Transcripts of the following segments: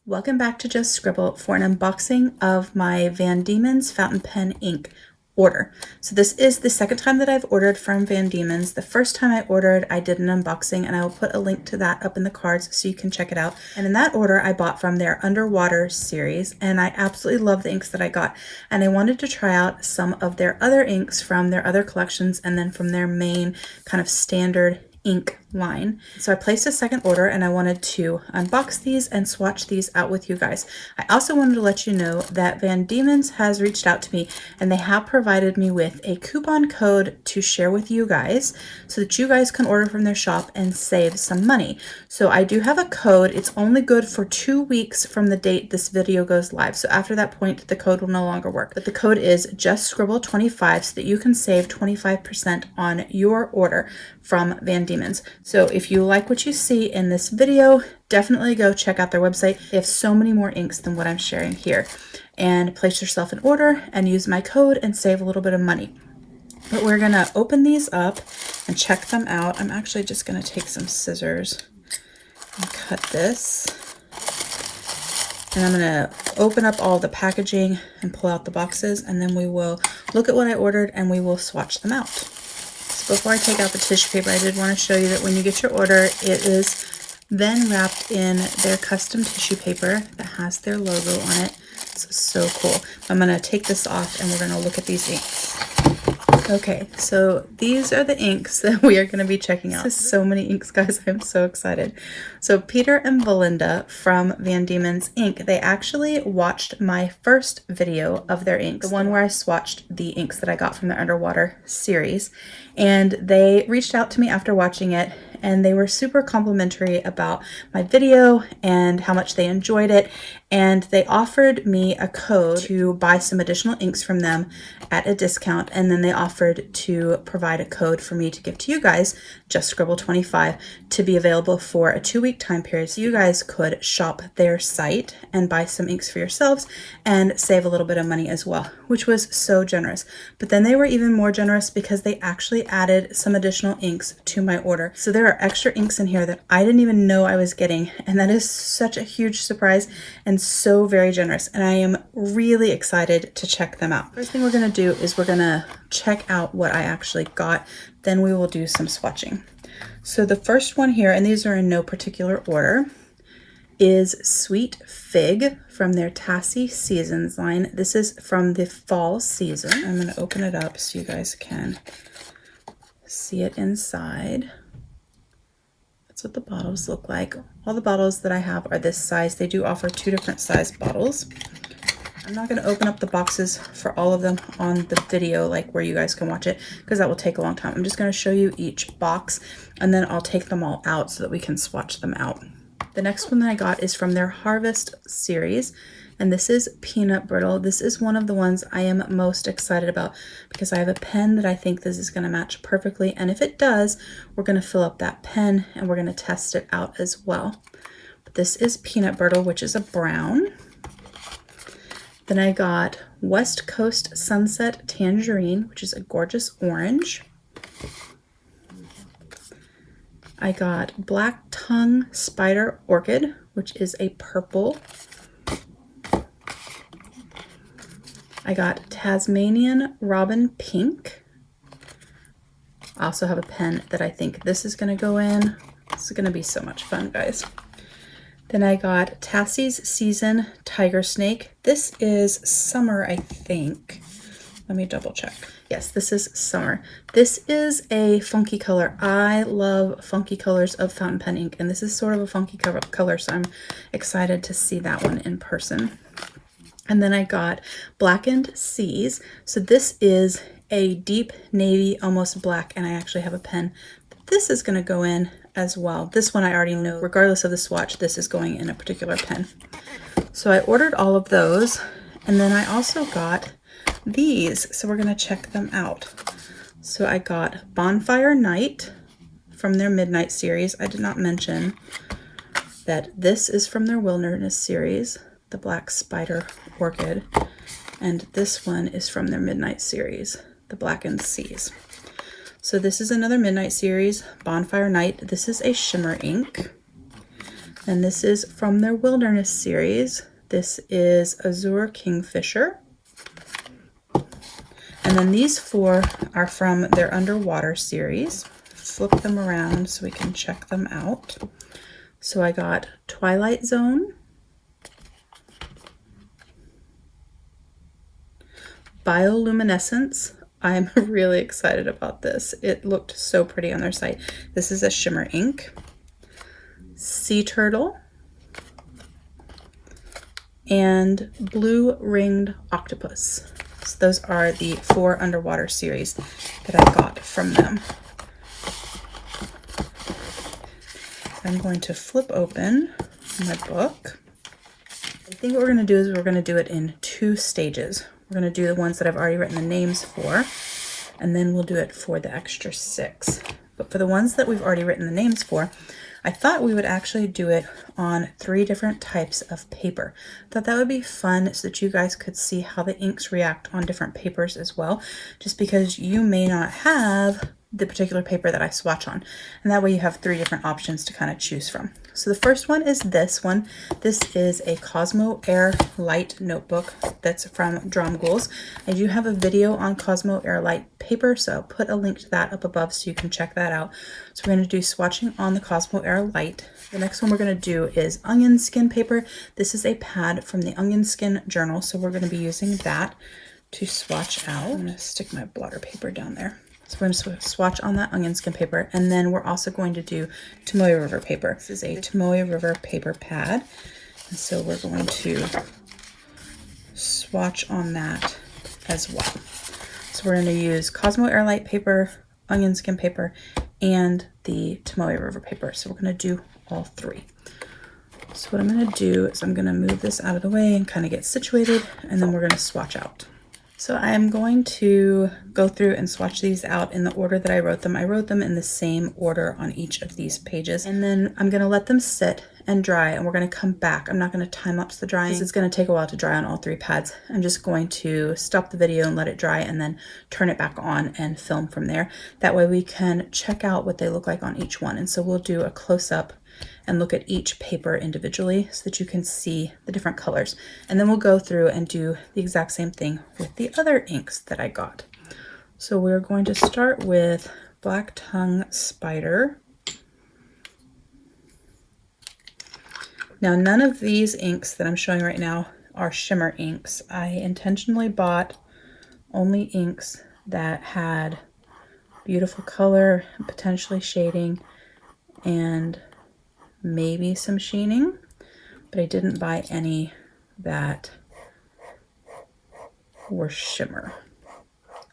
Welcome back to Just Scribble for an unboxing of my Van Diemen's fountain pen ink order. So this is the second time that I've ordered from Van Diemen's. The first time I ordered, I did an unboxing, and I will put a link to that up in the cards so you can check it out. And in that order, I bought from their Underwater series, and I absolutely love the inks that I got. And I wanted to try out some of their other inks from their other collections and then from their main kind of standard ink line. So I placed a second order and I wanted to unbox these and swatch these out with you guys. I also wanted to let you know that Van Diemen's has reached out to me and they have provided me with a coupon code to share with you guys so that you guys can order from their shop and save some money. So I do have a code. It's only good for 2 weeks from the date this video goes live. So after that point, the code will no longer work. But the code is justscribble.yt so that you can save 25% on your order from Van Diemen's. So if you like what you see in this video, definitely go check out their website. They have so many more inks than what I'm sharing here. And place yourself an order and use my code and save a little bit of money. But we're gonna open these up and check them out. I'm actually just gonna take some scissors and cut this. And I'm gonna open up all the packaging and pull out the boxes, and then we will look at what I ordered and we will swatch them out. So before I take out the tissue paper, I did want to show you that when you get your order, it is then wrapped in their custom tissue paper that has their logo on it. It's so cool. I'm going to take this off and we're going to look at these inks. Okay, so these are the inks that we are going to be checking out. This is so many inks, guys. I'm so excited. So Peter and Belinda from Van Diemen's Ink, they actually watched my first video of their inks, the one where I swatched the inks that I got from the Underwater series. And they reached out to me after watching it, and they were super complimentary about my video and how much they enjoyed it. And they offered me a code to buy some additional inks from them at a discount. And then they offered to provide a code for me to give to you guys, justscribble25, to be available for a 2-week time period. So you guys could shop their site and buy some inks for yourselves and save a little bit of money as well, which was so generous. But then they were even more generous because they actually added some additional inks to my order. So there are extra inks in here that I didn't even know I was getting. And that is such a huge surprise and so very generous, and I am really excited to check them out. First thing we're going to do is we're going to check out what I actually got, then we will do some swatching. So the first one here, and these are in no particular order, is Sweet Fig from their Tassie Seasons line. This is from the fall season. I'm going to open it up so you guys can see it inside. That's what the bottles look like. All the bottles that I have are this size. They do offer 2 different size bottles. I'm not going to open up the boxes for all of them on the video, like where you guys can watch it, because that will take a long time. I'm just going to show you each box, and then I'll take them all out so that we can swatch them out. The next one that I got is from their Harvest series, and this is Peanut Brittle. This is one of the ones I am most excited about because I have a pen that I think this is going to match perfectly, and if it does, we're going to fill up that pen and we're going to test it out as well. But this is Peanut Brittle, which is a brown. Then I got West Coast Sunset Tangerine, which is a gorgeous orange. I got Black Tongue Spider Orchid, which is a purple. I got Tasmanian Robin Pink. I also have a pen that I think this is going to go in. This is going to be so much fun, guys. Then I got Tassie's Season Tiger Snake. This is summer, I think. Let me double check. Yes, this is summer. This is a funky color. I love funky colors of fountain pen ink, and this is sort of a funky color, so I'm excited to see that one in person. And then I got Blackened Seas. So this is a deep navy, almost black, and I actually have a pen. This is going to go in as well. This one I already know, regardless of the swatch, this is going in a particular pen. So I ordered all of those, and then I also got these, so we're going to check them out. So I got Bonfire Night from their Midnight series. I did not mention that this is from their Wilderness series, the Black Spider Orchid, and this one is from their Midnight series, the Blackened Seas. So this is another Midnight series, Bonfire Night. This is a shimmer ink. And this is from their Wilderness series. This is Azure Kingfisher. And then these 4 are from their Underwater series. Flip them around so we can check them out. So I got Twilight Zone, Bioluminescence. I'm really excited about this. It looked so pretty on their site. This is a shimmer ink. Sea Turtle, and Blue Ringed Octopus. So those are the 4 Underwater series that I got from them. I'm going to flip open my book. I think what we're going to do is we're going to do it in 2 stages. We're going to do the ones that I've already written the names for, and then we'll do it for the extra 6. But for the ones that we've already written the names for, I thought we would actually do it on 3 different types of paper. I thought that would be fun so that you guys could see how the inks react on different papers as well, just because you may not have the particular paper that I swatch on. And that way you have 3 different options to kind of choose from. So the first one is this one. This is a Cosmo Air Light notebook that's from Drum Ghouls. I do have a video on Cosmo Air Light paper, so I'll put a link to that up above so you can check that out. So we're going to do swatching on the Cosmo Air Light. The next one we're going to do is onion skin paper. This is a pad from the Onion Skin Journal, so we're going to be using that to swatch out. I'm going to stick my blotter paper down there. So we're going to swatch on that onion skin paper, and then we're also going to do Tomoe River paper. This is a Tomoe River paper pad, and so we're going to swatch on that as well. So we're going to use Cosmo Air Light paper, onion skin paper, and the Tomoe River paper. So we're going to do all 3. So what I'm going to do is I'm going to move this out of the way and kind of get situated, and then we're going to swatch out. So I am going to go through and swatch these out in the order that I wrote them. I wrote them in the same order on each of these pages. And then I'm going to let them sit and dry, and we're going to come back. I'm not going to time lapse the drying because it's going to take a while to dry on all 3 pads. I'm just going to stop the video and let it dry and then turn it back on and film from there. That way we can check out what they look like on each one. And so we'll do a close-up and look at each paper individually so that you can see the different colors. And then we'll go through and do the exact same thing with the other inks that I got. So we're going to start with Black Tongue Spider. Now, none of these inks that I'm showing right now are shimmer inks. I intentionally bought only inks that had beautiful color, potentially shading, and maybe some sheening, but I didn't buy any that were shimmer.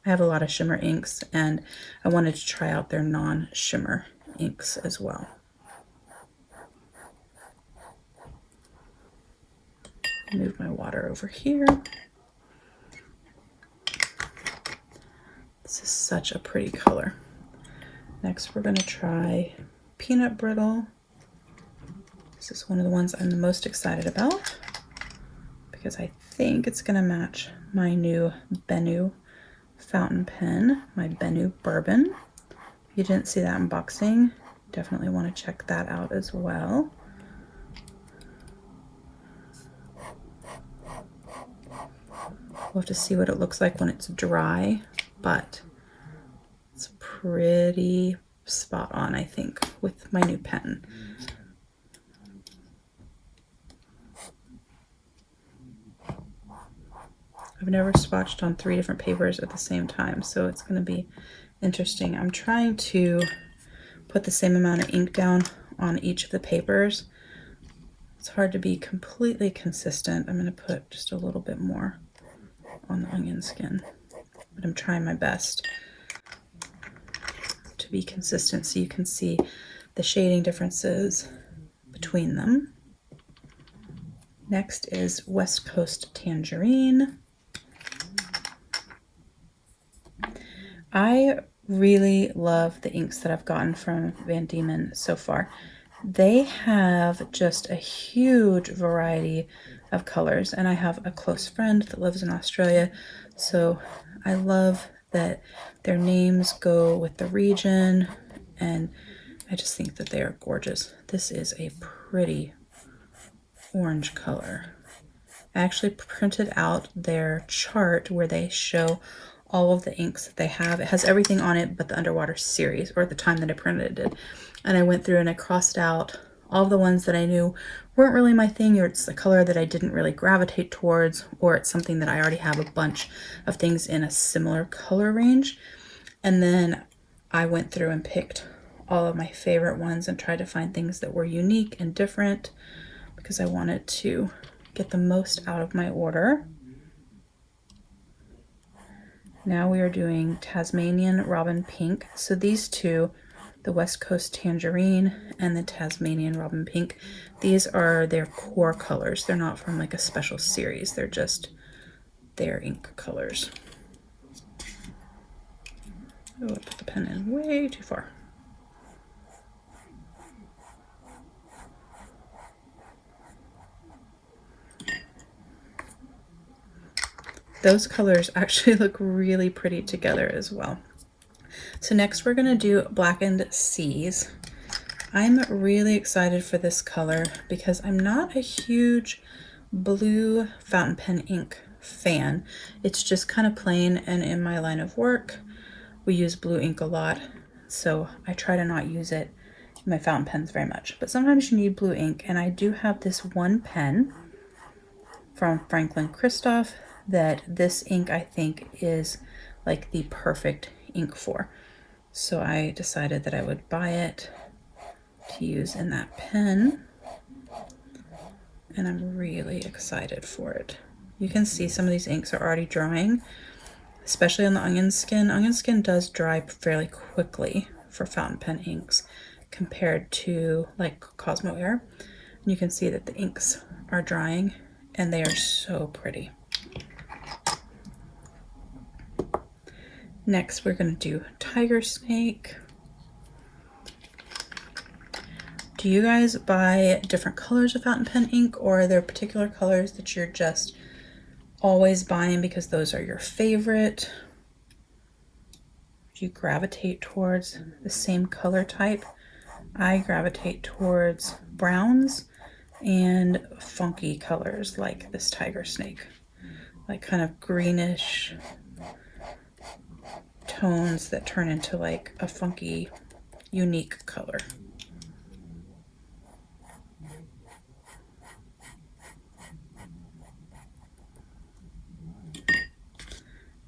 I have a lot of shimmer inks, and I wanted to try out their non-shimmer inks as well. Move my water over here. This is such a pretty color. Next, we're going to try Peanut Brittle. This is one of the ones I'm the most excited about because I think it's going to match my new Bennu fountain pen, my Bennu Bourbon. If you didn't see that unboxing, definitely want to check that out as well. We'll have to see what it looks like when it's dry, but it's pretty spot on, I think, with my new pen. I've never swatched on 3 different papers at the same time, so it's going to be interesting. I'm trying to put the same amount of ink down on each of the papers. It's hard to be completely consistent. I'm going to put just a little bit more on the onion skin, but I'm trying my best to be consistent so you can see the shading differences between them. Next is West Coast Tangerine. I really love the inks that I've gotten from Van Dieman so far. They have just a huge variety of colors, and I have a close friend that lives in Australia, so I love that their names go with the region, and I just think that they are gorgeous. This is a pretty, orange color. I actually printed out their chart where they show all of the inks that they have. It has everything on it but the underwater series, or at the time that I printed it. And I went through and I crossed out all the ones that I knew weren't really my thing, or it's a color that I didn't really gravitate towards, or it's something that I already have a bunch of things in a similar color range. And then I went through and picked all of my favorite ones and tried to find things that were unique and different because I wanted to get the most out of my order. Now we are doing Tasmanian Robin Pink. So these two, the West Coast Tangerine and the Tasmanian Robin Pink, these are their core colors. They're not from like a special series. They're just their ink colors. Oh, I put the pen in way too far. Those colors actually look really pretty together as well. So next we're going to do Blackened Seas. I'm really excited for this color because I'm not a huge blue fountain pen ink fan. It's just kind of plain, and in my line of work we use blue ink a lot, so I try to not use it in my fountain pens very much. But sometimes you need blue ink, and I do have this one pen from Franklin Christoph that this ink I think is like the perfect ink for. So I decided that I would buy it to use in that pen, and I'm really excited for it. You can see some of these inks are already drying, especially on the onion skin. Onion skin does dry fairly quickly for fountain pen inks compared to like Cosmo Air. And you can see that the inks are drying and they are so pretty. Next, we're going to do Tiger Snake. Do you guys buy different colors of fountain pen ink, or are there particular colors that you're just always buying because those are your favorite? Do you gravitate towards the same color type? I gravitate towards browns and funky colors like this Tiger Snake, like kind of greenish tones that turn into like a funky, unique color.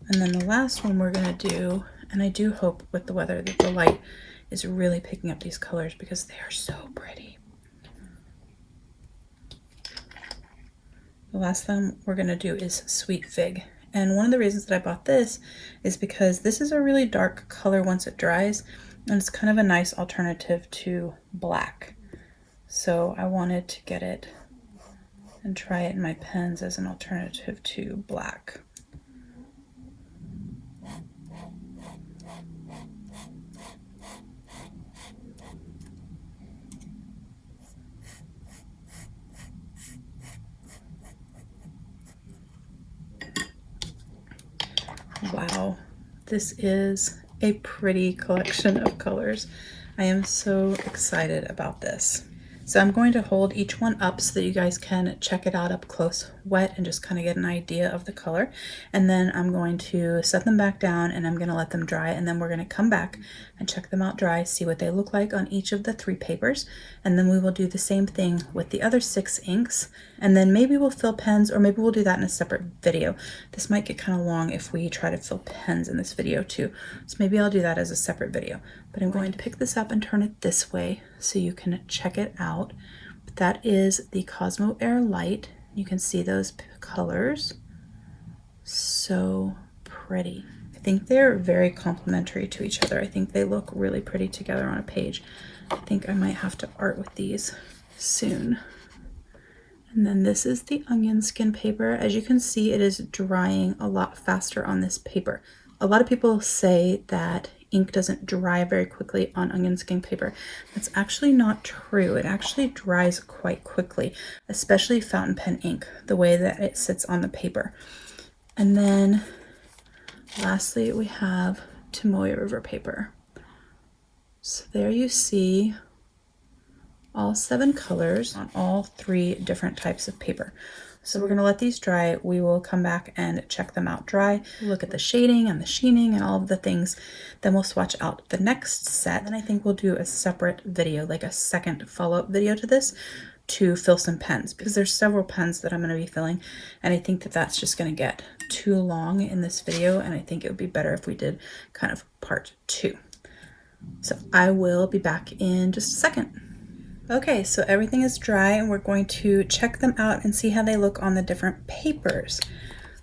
And then the last one we're going to do, and I do hope with the weather that the light is really picking up these colors because they are so pretty. The last thing we're going to do is Sweet Fig. And one of the reasons that I bought this is because this is a really dark color once it dries, and it's kind of a nice alternative to black. So I wanted to get it and try it in my pens as an alternative to black. Wow, this is a pretty collection of colors. I am so excited about this. So I'm going to hold each one up so that you guys can check it out up close, wet, and just kind of get an idea of the color. And then I'm going to set them back down and I'm going to let them dry, and then we're going to come back and check them out dry, see what they look like on each of the 3 papers. And then we will do the same thing with the other 6 inks, and then maybe we'll fill pens, or maybe we'll do that in a separate video. This might get kind of long if we try to fill pens in this video too, so maybe I'll do that as a separate video. But I'm going to pick this up and turn it this way so you can check it out. But that is the Cosmo Air Light. You can see those colors. So pretty. I think they're very complementary to each other. I think they look really pretty together on a page. I think I might have to art with these soon. And then this is the onion skin paper. As you can see, it is drying a lot faster on this paper. A lot of people say that ink doesn't dry very quickly on onion skin paper. That's actually not true. It actually dries quite quickly, especially fountain pen ink, the way that it sits on the paper. And then lastly, we have Tomoe River paper. So there you see all 7 colors on all 3 different types of paper. So we're going to let these dry. We will come back and check them out dry, look at the shading and the sheening and all of the things. Then we'll swatch out the next set. And I think we'll do a separate video, like a second follow-up video to this, to fill some pens, because there's several pens that I'm going to be filling, and I think that that's just going to get too long in this video, and I think it would be better if we did kind of part 2. So I will be back in just a second. Okay, so everything is dry and we're going to check them out and see how they look on the different papers.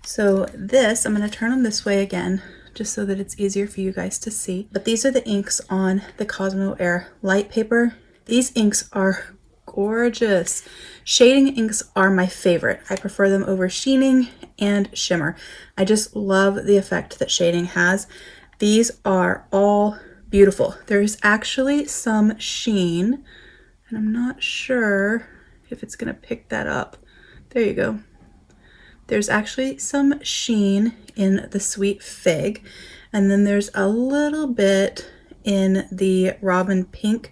So this, I'm going to turn them this way again, just so that it's easier for you guys to see. But these are the inks on the Cosmo Air Light paper. These inks are gorgeous. Shading inks are my favorite. I prefer them over sheening and shimmer. I just love the effect that shading has. These are all beautiful. There's actually some sheen, and I'm not sure if it's gonna pick that up. There you go. There's actually some sheen in the Sweet Fig, and then there's a little bit in the Robin Pink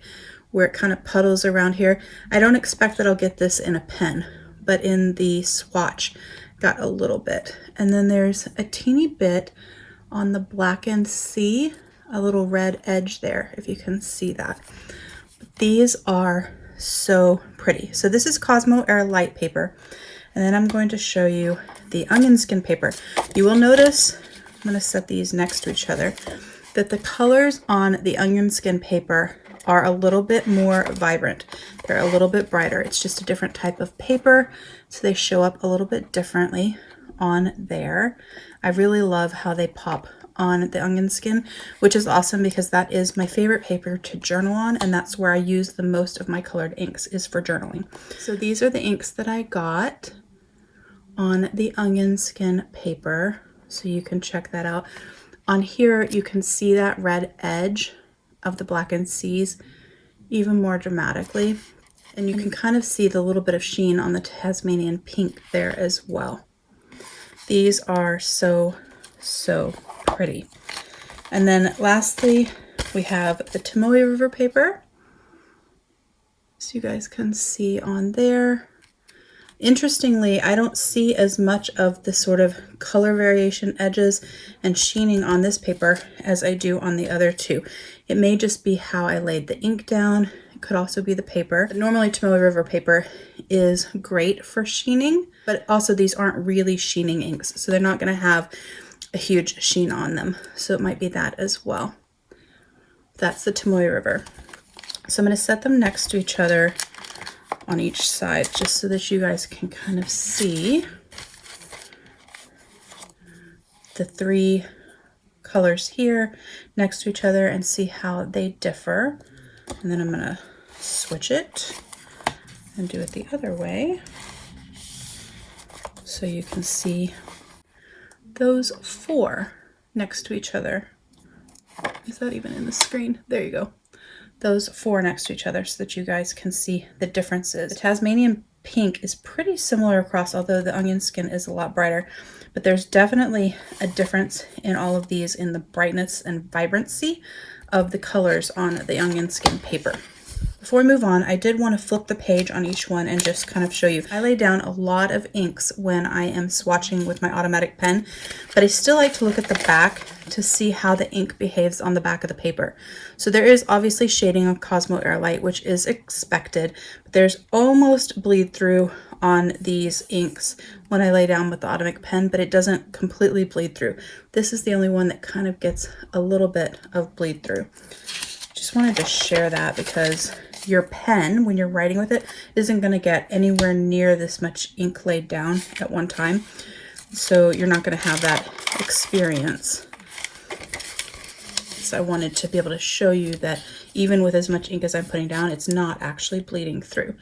where it kind of puddles around here. I don't expect that I'll get this in a pen, but in the swatch got a little bit. And then there's a teeny bit on the Blackened Sea, a little red edge there, if you can see that. These are so pretty. So this is Cosmo Air Light paper, and then I'm going to show you the onion skin paper. You will notice, I'm going to set these next to each other, that the colors on the onion skin paper are a little bit more vibrant. They're a little bit brighter. It's just a different type of paper, so they show up a little bit differently on there. I really love how they pop on the onion skin, which is awesome because that is my favorite paper to journal on, and that's where I use the most of my colored inks, is for journaling. So these are the inks that I got on the onion skin paper, so you can check that out. On here you can see that red edge of the Blackened Seas even more dramatically, and you can kind of see the little bit of sheen on the Tasmanian pink there as well. These are so pretty. And then lastly, we have the Tomoe River paper, so you guys can see on there. Interestingly, I don't see as much of the sort of color variation edges and sheening on this paper as I do on the other two. It may just be how I laid the ink down. It could also be the paper. But normally Tomoe River paper is great for sheening, but also these aren't really sheening inks, so they're not going to have a huge sheen on them. So it might be that as well. That's the Tomoe River. So I'm going to set them next to each other on each side, just so that you guys can kind of see the 3 colors here next to each other and see how they differ. And then I'm going to switch it and do it the other way, so you can see those 4 next to each other. Is that even in the screen? There you go. Those 4 next to each other, so that you guys can see the differences. The Tasmanian pink is pretty similar across, although the onion skin is a lot brighter, but there's definitely a difference in all of these in the brightness and vibrancy of the colors on the onion skin paper. Before we move on, I did want to flip the page on each one and just kind of show you. I lay down a lot of inks when I am swatching with my automatic pen, but I still like to look at the back to see how the ink behaves on the back of the paper. So there is obviously shading on Cosmo Air Light, which is expected, but there's almost bleed through on these inks when I lay down with the automatic pen, but it doesn't completely bleed through. This is the only one that kind of gets a little bit of bleed through. Just wanted to share that because your pen, when you're writing with it, isn't going to get anywhere near this much ink laid down at one time. So you're not going to have that experience. So I wanted to be able to show you that even with as much ink as I'm putting down, it's not actually bleeding through.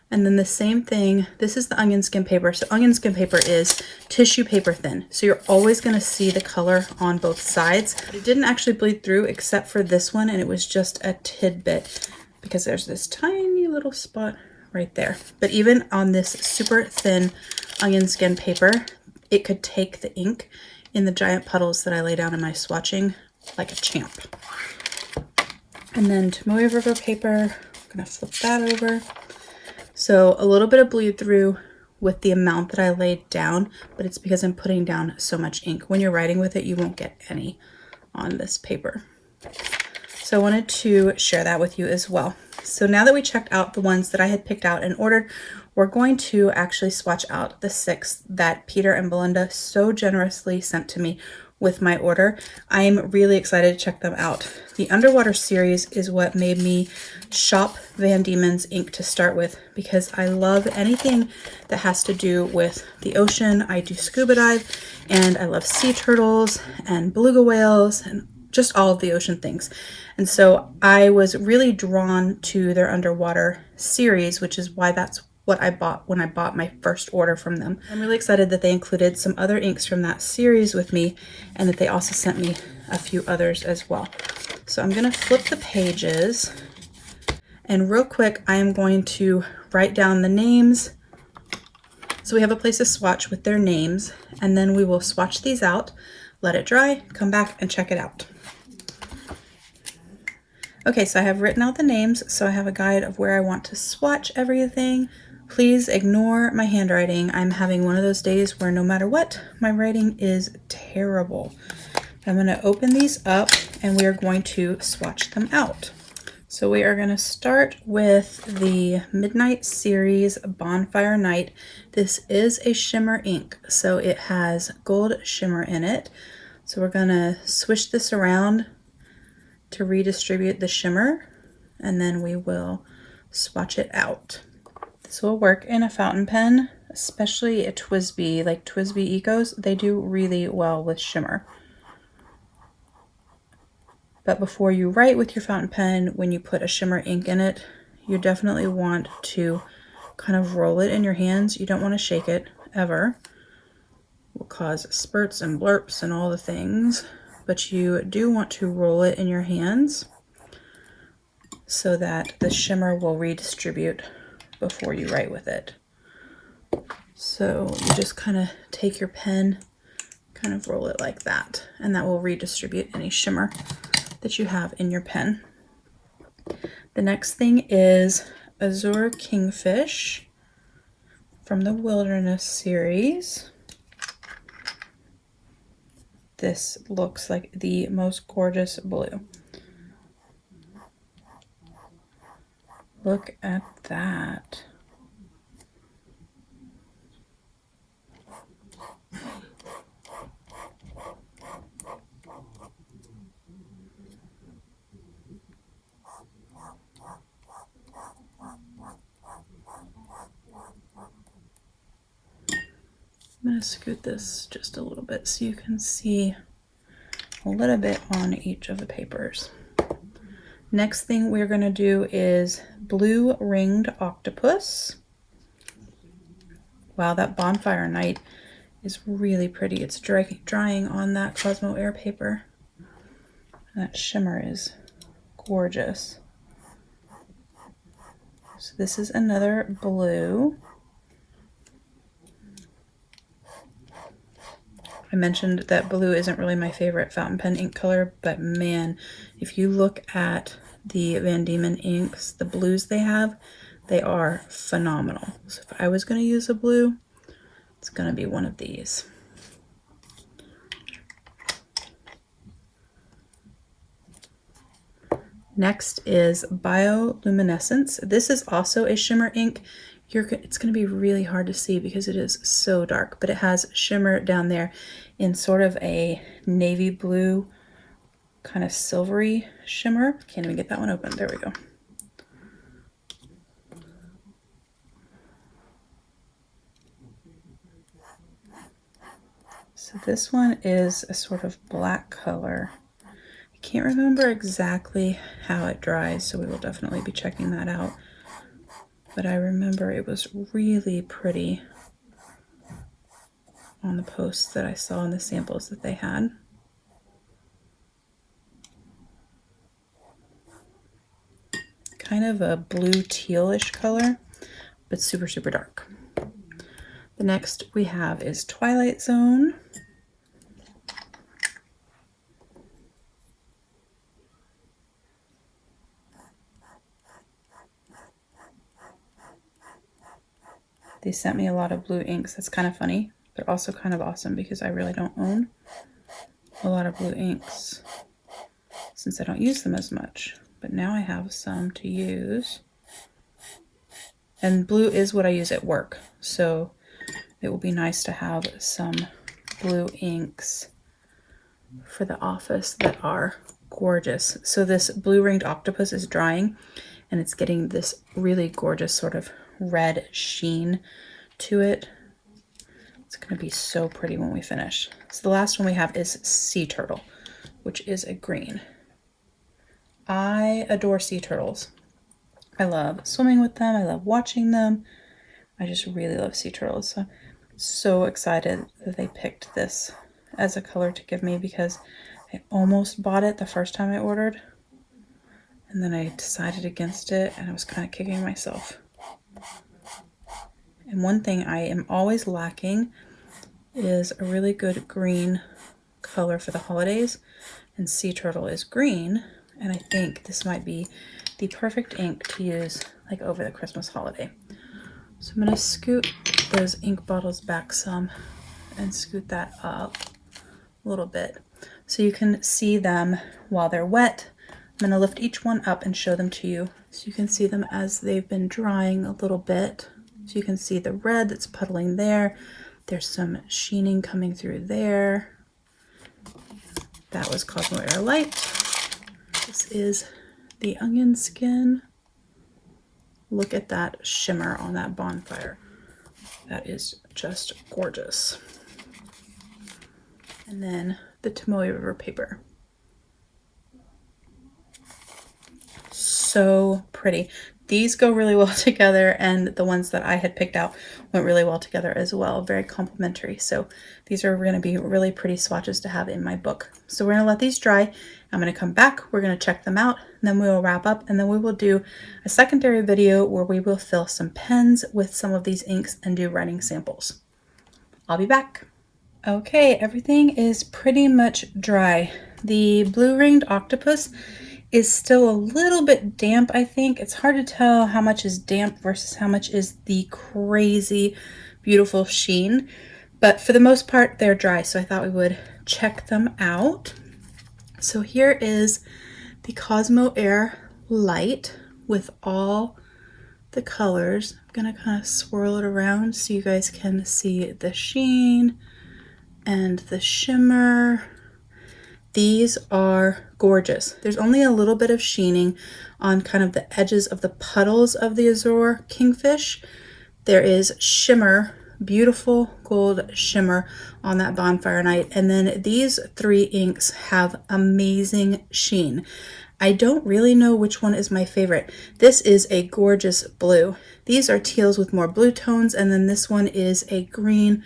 And then the same thing, this is the onion skin paper. So onion skin paper is tissue paper thin. So you're always going to see the color on both sides. It didn't actually bleed through except for this one, and it was just a tidbit because there's this tiny little spot right there. But even on this super thin onion skin paper, it could take the ink in the giant puddles that I lay down in my swatching like a champ. And then Tomoe River paper, I'm gonna flip that over. So a little bit of bleed through with the amount that I laid down, but it's because I'm putting down so much ink. When you're writing with it, you won't get any on this paper. So I wanted to share that with you as well. So now that we checked out the ones that I had picked out and ordered, we're going to actually swatch out the 6 that Peter and Belinda so generously sent to me with my order. I'm really excited to check them out. The Underwater series is what made me shop Van Diemen's ink to start with, because I love anything that has to do with the ocean. I do scuba dive, and I love sea turtles and beluga whales and just all of the ocean things. And so I was really drawn to their Underwater series, which is why that's what I bought when I bought my first order from them. I'm really excited that they included some other inks from that series with me, and that they also sent me a few others as well. So I'm going to flip the pages, and real quick I am going to write down the names so we have a place to swatch with their names, and then we will swatch these out, let it dry, come back and check it out. Okay, so I have written out the names, so I have a guide of where I want to swatch everything. Please ignore my handwriting. I'm having one of those days where no matter what, my writing is terrible. I'm going to open these up and we are going to swatch them out. So we are going to start with the Midnight Series Bonfire Night. This is a shimmer ink, so it has gold shimmer in it. So we're going to swish this around to redistribute the shimmer, and then we will swatch it out. This will work in a fountain pen, especially a TWSBI, like TWSBI Ecos. They do really well with shimmer. But before you write with your fountain pen, when you put a shimmer ink in it, you definitely want to kind of roll it in your hands. You don't want to shake it ever. It will cause spurts and blurps and all the things. But you do want to roll it in your hands so that the shimmer will redistribute before you write with it. So you just kind of take your pen, kind of roll it like that, and that will redistribute any shimmer that you have in your pen. The next thing is Azure Kingfish from the Wilderness series. This looks like the most gorgeous blue. Look at that. I'm going to scoot this just a little bit so you can see a little bit on each of the papers. Next thing we're going to do is Blue Ringed Octopus. Wow, that Bonfire Night is really pretty. It's drying on that Cosmo Air paper. That shimmer is gorgeous. So this is another blue. I mentioned that blue isn't really my favorite fountain pen ink color, but man, if you look at the Van Diemen inks, the blues they have, they are phenomenal. So if I was going to use a blue, it's going to be one of these. Next is Bioluminescence. This is also a shimmer ink. It's going to be really hard to see because it is so dark, but it has shimmer down there in sort of a navy blue, kind of silvery shimmer. Can't even get that one open. There we go. So this one is a sort of black color. I can't remember exactly how it dries, so we will definitely be checking that out. But I remember it was really pretty on the posts that I saw in the samples that they had. Kind of a blue tealish color, but super, super dark. The next we have is Twilight Zone. they sent me a lot of blue inks. That's kind of funny, but also kind of awesome because I really don't own a lot of blue inks since I don't use them as much. But now I have some to use. And blue is what I use at work, so it will be nice to have some blue inks for the office that are gorgeous. So this blue ringed octopus is drying and it's getting this really gorgeous sort of red sheen to it. It's going to be so pretty when we finish. So the last one we have is sea turtle, which is a green. I adore sea turtles. I love swimming with them. I love watching them. I just really love sea turtles. So I'm so excited that they picked this as a color to give me because I almost bought it the first time I ordered. And then I decided against it and I was kind of kicking myself. And one thing I am always lacking is a really good green color for the holidays. And sea turtle is green. And I think this might be the perfect ink to use like over the Christmas holiday. So I'm going to scoot those ink bottles back some and scoot that up a little bit so you can see them while they're wet. I'm going to lift each one up and show them to you so you can see them as they've been drying a little bit. So you can see the red that's puddling there. There's some sheening coming through there. That was Cosmo Air Light. This is the onion skin. Look at that shimmer on that bonfire. That is just gorgeous. And then the Tomoe River paper. So pretty. These go really well together, and the ones that I had picked out went really well together as well. Very complementary. So these are going to be really pretty swatches to have in my book. So we're going to let these dry. I'm going to come back. We're going to check them out. And then we will wrap up, and then we will do a secondary video where we will fill some pens with some of these inks and do writing samples. I'll be back. Okay, everything is pretty much dry. The blue ringed octopus is still a little bit damp, I think. It's hard to tell how much is damp versus how much is the crazy beautiful sheen. But for the most part, they're dry, so I thought we would check them out. So here is the Cosmo Air Light with all the colors. I'm gonna kind of swirl it around so you guys can see the sheen and the shimmer. These are gorgeous. There's only a little bit of sheening on kind of the edges of the puddles of the Azure Kingfish. There is shimmer, beautiful gold shimmer on that Bonfire Night. And then these three inks have amazing sheen. I don't really know which one is my favorite. This is a gorgeous blue. These are teals with more blue tones, and then this one is a green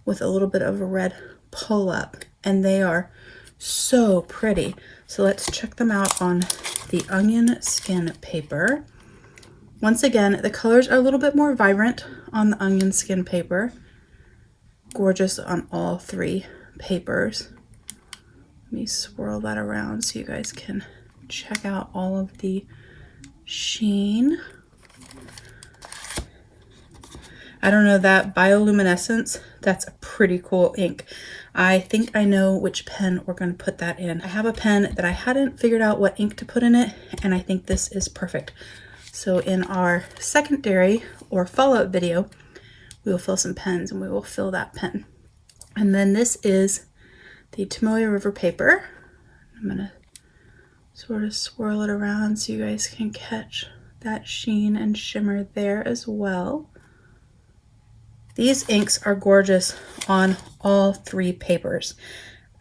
with a little bit of a red pull up, and they are so pretty. So let's check them out on the onion skin paper. Once again, the colors are a little bit more vibrant on the onion skin paper. Gorgeous on all three papers. Let me swirl that around so you guys can check out all of the sheen. I don't know, that bioluminescence, that's a pretty cool ink. I think I know which pen we're going to put that in. I have a pen that I hadn't figured out what ink to put in it, and I think this is perfect. So in our secondary or follow-up video, we will fill some pens and we will fill that pen. And then this is the Tomoe River paper. I'm going to sort of swirl it around so you guys can catch that sheen and shimmer there as well. These inks are gorgeous on all three papers.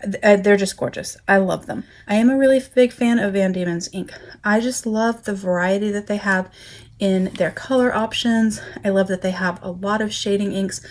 They're just gorgeous. I love them. I am a really big fan of Van Diemen's ink. I just love the variety that they have in their color options. I love that they have a lot of shading inks,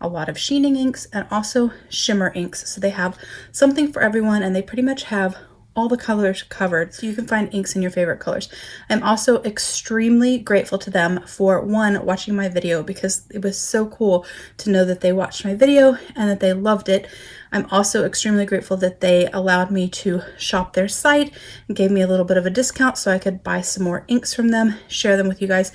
a lot of sheening inks, and also shimmer inks. So they have something for everyone, and they pretty much have all the colors covered, so you can find inks in your favorite colors. I'm also extremely grateful to them for, one, watching my video, because it was so cool to know that they watched my video and that they loved it. I'm also extremely grateful that they allowed me to shop their site and gave me a little bit of a discount so I could buy some more inks from them, share them with you guys,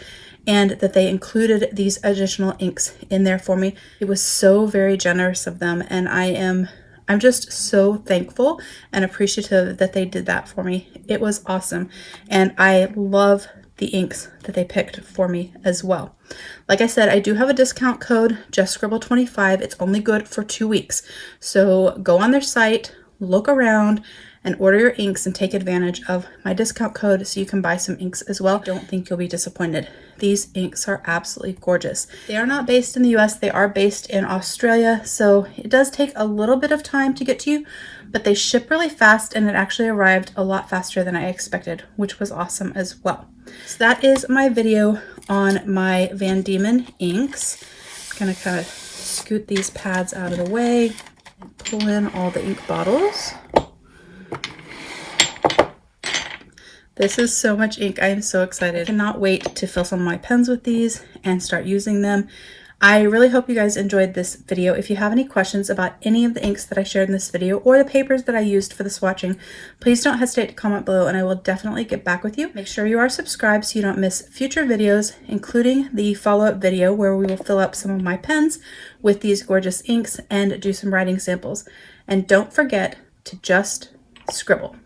and that they included these additional inks in there for me. It was so very generous of them, and I'm just so thankful and appreciative that they did that for me. It was awesome, and I love the inks that they picked for me as well. Like I said, I do have a discount code, justscribble.yt. It's only good for 2 weeks. So go on their site, look around, and order your inks and take advantage of my discount code so you can buy some inks as well. I don't think you'll be disappointed. These inks are absolutely gorgeous. They are not based in the US, they are based in Australia, so it does take a little bit of time to get to you, but they ship really fast and it actually arrived a lot faster than I expected, which was awesome as well. So that is my video on my Van Dieman inks. I'm gonna kind of scoot these pads out of the way and pull in all the ink bottles. This is so much ink. I am so excited. I cannot wait to fill some of my pens with these and start using them. I really hope you guys enjoyed this video. If you have any questions about any of the inks that I shared in this video or the papers that I used for the swatching, please don't hesitate to comment below and I will definitely get back with you. Make sure you are subscribed so you don't miss future videos, including the follow-up video where we will fill up some of my pens with these gorgeous inks and do some writing samples. And don't forget to just scribble.